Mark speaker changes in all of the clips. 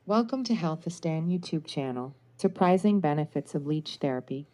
Speaker 1: Welcome to Hussain YouTube channel. Surprising benefits of leech therapy.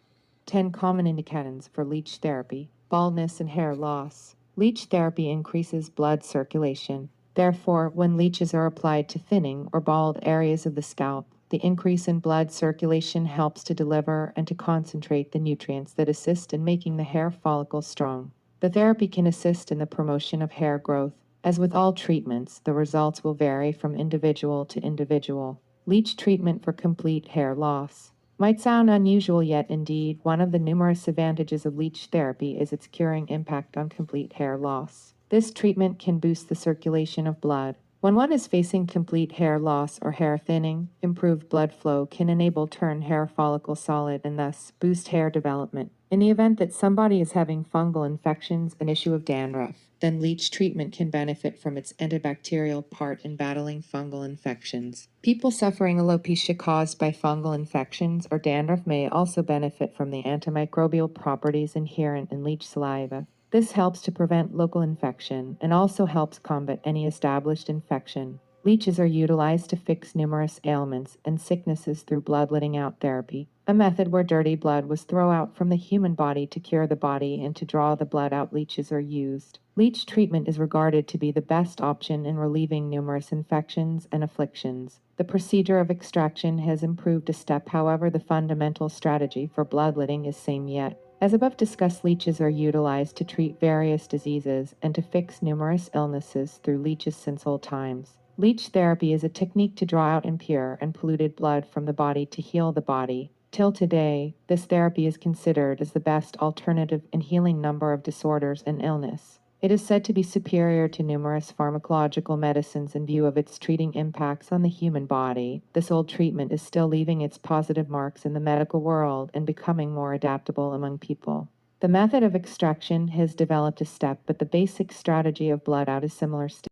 Speaker 1: 10 common indications for leech therapy. Baldness and hair loss. Leech therapy increases blood circulation. Therefore, when leeches are applied to thinning or bald areas of the scalp, the increase in blood circulation helps to deliver and to concentrate the nutrients that assist in making the hair follicle strong. The therapy can assist in the promotion of hair growth. As with all treatments, the results will vary from individual to individual. Leech treatment for complete hair loss. Might sound unusual, yet indeed, one of the numerous advantages of leech therapy is its curing impact on complete hair loss. This treatment can boost the circulation of blood. When one is facing complete hair loss or hair thinning, improved blood flow can enable turn hair follicle solid and thus boost hair development. In the event that somebody is having fungal infections, an issue of dandruff, then leech treatment can benefit from its antibacterial part in battling fungal infections. People suffering alopecia caused by fungal infections or dandruff may also benefit from the antimicrobial properties inherent in leech saliva. This helps to prevent local infection and also helps combat any established infection. Leeches are utilized to fix numerous ailments and sicknesses through blood-letting out therapy, a method where dirty blood was thrown out from the human body to cure the body and to draw the blood out. Leeches are used. Leech treatment is regarded to be the best option in relieving numerous infections and afflictions. The procedure of extraction has improved a step, however, the fundamental strategy for bloodletting is same yet. As above discussed, leeches are utilized to treat various diseases and to fix numerous illnesses through leeches since old times. Leech therapy is a technique to draw out impure and polluted blood from the body to heal the body. Till today, this therapy is considered as the best alternative in healing number of disorders and illness. It is said to be superior to numerous pharmacological medicines in view of its treating impacts on the human body. This old treatment is still leaving its positive marks in the medical world and becoming more adaptable among people. The method of extraction has developed a step, but the basic strategy of blood out is similar still.